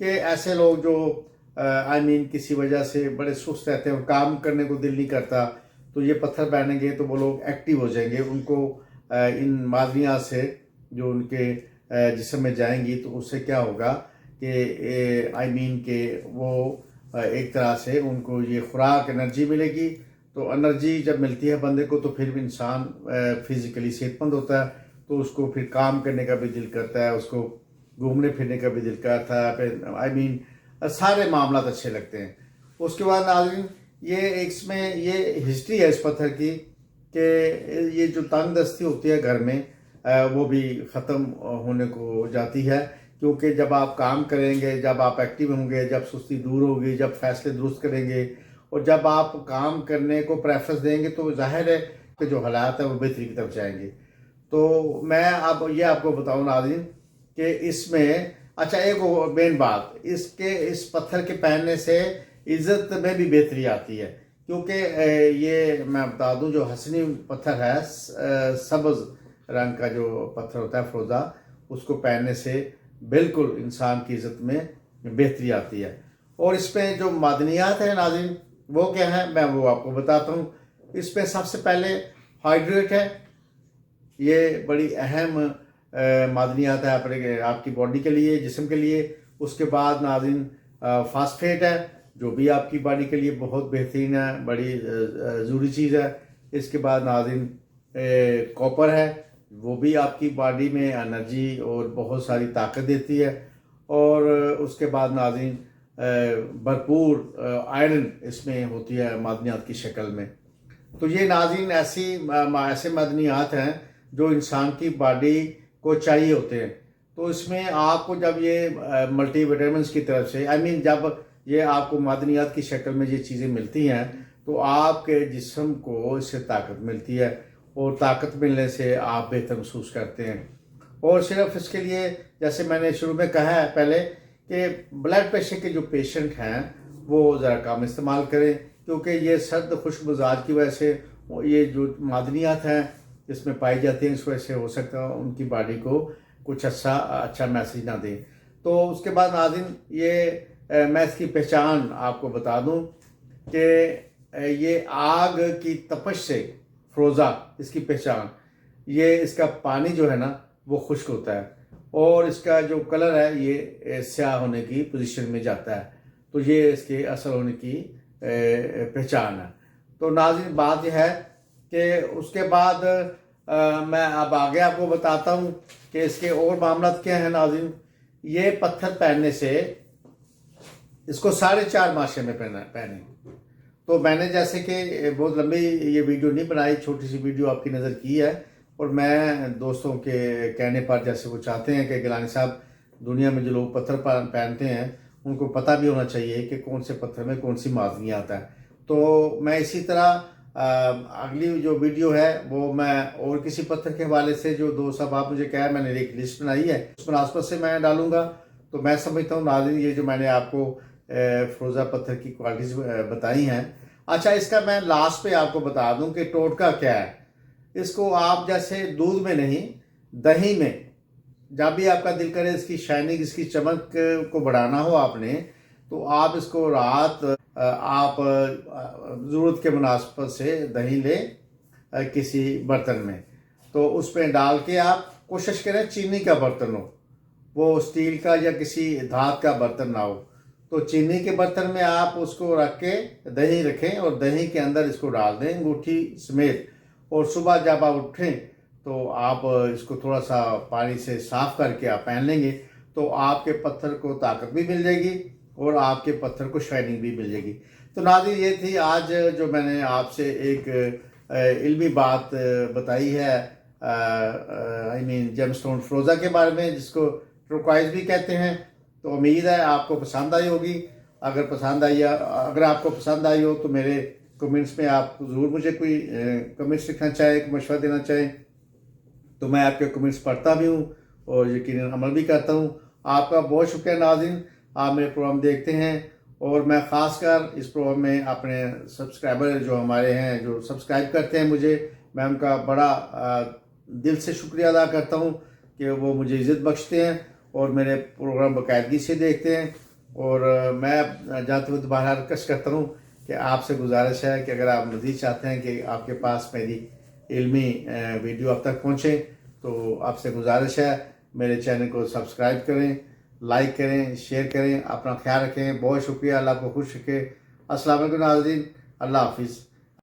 کہ ایسے لوگ جو کسی وجہ سے بڑے سست رہتے ہیں اور کام کرنے کو دل نہیں کرتا، تو یہ پتھر پہنیں گے تو وہ لوگ ایکٹیو ہو جائیں گے. ان کو ان معدنیات سے جو ان کے جسم میں جائیں گی تو اس سے کیا ہوگا کہ کہ وہ ایک طرح سے ان کو یہ خوراک انرجی ملے گی. تو انرجی جب ملتی ہے بندے کو تو پھر بھی انسان فزیکلی صحت مند ہوتا ہے، تو اس کو پھر کام کرنے کا بھی دل کرتا ہے، اس کو گھومنے پھرنے کا بھی دل کرتا ہے، پھر سارے معاملات اچھے لگتے ہیں. اس کے بعد ناظرین یہ اس میں یہ ہسٹری ہے اس پتھر کی کہ یہ جو تنگ دستی ہوتی ہے گھر میں وہ بھی ختم ہونے کو جاتی ہے، کیونکہ جب آپ کام کریں گے، جب آپ ایکٹیو ہوں گے، جب سستی دور ہوگی، جب فیصلے درست کریں گے اور جب آپ کام کرنے کو پریفرنس دیں گے تو ظاہر ہے کہ جو حالات ہیں وہ بہتری کی طرف جائیں گے. تو میں اب یہ آپ کو بتاؤں ناظرین کہ اس میں اچھا ایک مین بات اس پتھر کے پہننے سے عزت میں بھی بہتری آتی ہے، کیونکہ یہ میں بتا دوں جو حسنی پتھر ہے سبز رنگ کا جو پتھر ہوتا ہے فروزہ، اس کو پہننے سے بالکل انسان کی عزت میں بہتری آتی ہے. اور اس پہ جو معدنیات ہیں ناظرین وہ کیا ہیں میں وہ آپ کو بتاتا ہوں. اس پہ سب سے پہلے ہائیڈریٹ ہے، یہ بڑی اہم معدنیات ہے آپ کی باڈی کے لیے، جسم کے لیے. اس کے بعد ناظرین فاسفیٹ ہے جو بھی آپ کی باڈی کے لیے بہت بہترین ہے، بڑی ضروری چیز ہے. اس کے بعد ناظرین کاپر ہے، وہ بھی آپ کی باڈی میں انرجی اور بہت ساری طاقت دیتی ہے. اور اس کے بعد ناظرین بھرپور آئرن اس میں ہوتی ہے معدنیات کی شکل میں. تو یہ ناظرین ایسے معدنیات ہیں جو انسان کی باڈی کو چاہیے ہوتے ہیں. تو اس میں آپ کو جب یہ ملٹی وٹامنس کی طرف سے جب یہ آپ کو معدنیات کی شکل میں یہ چیزیں ملتی ہیں تو آپ کے جسم کو اس سے طاقت ملتی ہے، اور طاقت ملنے سے آپ بہتر محسوس کرتے ہیں. اور صرف اس کے لیے جیسے میں نے شروع میں کہا ہے پہلے کہ بلڈ پریشر کے جو پیشنٹ ہیں وہ ذرا کم استعمال کریں، کیونکہ یہ سرد خشک مزاج کی وجہ سے یہ جو معدنیات ہیں اس میں پائی جاتی ہیں، اس وجہ سے ہو سکتا ہے ان کی باڈی کو کچھ اچھا میسج نہ دیں. تو اس کے بعد ناظرین یہ میں اس کی پہچان آپ کو بتا دوں کہ یہ آگ کی تپش سے فروزہ اس کی پہچان، یہ اس کا پانی جو ہے نا وہ خشک ہوتا ہے اور اس کا جو کلر ہے یہ سیاہ ہونے کی پوزیشن میں جاتا ہے. تو یہ اس کے اثر ہونے کی پہچان ہے. تو ناظرین بات یہ ہے کہ اس کے بعد میں اب آگے آپ کو بتاتا ہوں کہ اس کے اور معاملات کیا ہیں. ناظرین یہ پتھر پہننے سے اس کو 4.5 ماشے میں پہنے. تو میں نے جیسے کہ بہت لمبی یہ ویڈیو نہیں بنائی، چھوٹی سی ویڈیو آپ کی نظر کی ہے، اور میں دوستوں کے کہنے پر جیسے وہ چاہتے ہیں کہ گیلانی صاحب دنیا میں جو لوگ پتھر پہنتے ہیں ان کو پتہ بھی ہونا چاہیے کہ کون سے پتھر میں کون سی معدنیات ہے. تو میں اسی طرح اگلی جو ویڈیو ہے وہ میں اور کسی پتھر کے حوالے سے جو دوست صاحب آپ مجھے کہا ہے میں نے ایک لسٹ بنائی ہے اس مناسبت سے میں ڈالوں گا. تو میں سمجھتا ہوں ناظرین یہ جو میں نے آپ کو فروزہ پتھر کی کوالٹیز بتائی ہیں. اچھا اس کا میں لاسٹ پہ آپ کو بتا دوں کہ ٹوٹکا کیا ہے. اس کو آپ جیسے دودھ میں نہیں دہی میں جب بھی آپ کا دل کرے اس کی شائننگ اس کی چمک کو بڑھانا ہو آپ نے تو آپ اس کو رات آپ ضرورت کے مناسبت سے دہی لیں کسی برتن میں، تو اس پہ ڈال کے آپ کوشش کریں چینی کا برتن ہو، وہ اسٹیل کا یا کسی دھات کا برتن نہ ہو. تو چینی کے برتن میں آپ اس کو رکھ کے دہی رکھیں اور دہی کے اندر اس کو ڈال دیں انگوٹھی سمیت، اور صبح جب آپ اٹھیں تو آپ اس کو تھوڑا سا پانی سے صاف کر کے آپ پہن لیں گے تو آپ کے پتھر کو طاقت بھی مل جائے گی اور آپ کے پتھر کو شائننگ بھی مل جائے گی. تو ناظرین یہ تھی آج جو میں نے آپ سے ایک علمی بات بتائی ہے جیم سٹون فروزہ کے بارے میں، جس کو ٹرکوائز بھی کہتے ہیں. تو امید ہے آپ کو پسند آئی ہوگی. اگر آپ کو پسند آئی ہو تو میرے کمنٹس میں آپ ضرور مجھے کوئی کمنٹس لکھنا چاہیں، کوئی مشورہ دینا چاہیں تو میں آپ کے کمنٹس پڑھتا بھی ہوں اور یقیناً عمل بھی کرتا ہوں. آپ کا بہت شکریہ ناظرین، آپ میرے پروگرام دیکھتے ہیں، اور میں خاص کر اس پروگرام میں اپنے سبسکرائبر جو ہمارے ہیں جو سبسکرائب کرتے ہیں مجھے، میں ان کا بڑا دل سے شکریہ ادا کرتا ہوں کہ وہ مجھے عزت بخشتے ہیں اور میرے پروگرام باقاعدگی سے دیکھتے ہیں. اور میں جاتے ہوئے دوبارہ ریکویسٹ کرتا ہوں کہ آپ سے گزارش ہے کہ اگر آپ مزید چاہتے ہیں کہ آپ کے پاس میری علمی ویڈیو اب تک پہنچے تو آپ سے گزارش ہے میرے چینل کو سبسکرائب کریں، لائک کریں، شیئر کریں، اپنا خیال رکھیں. بہت شکریہ. اللہ آپ کو خوش رکھے. السلام علیکم ناظرین. اللہ حافظ.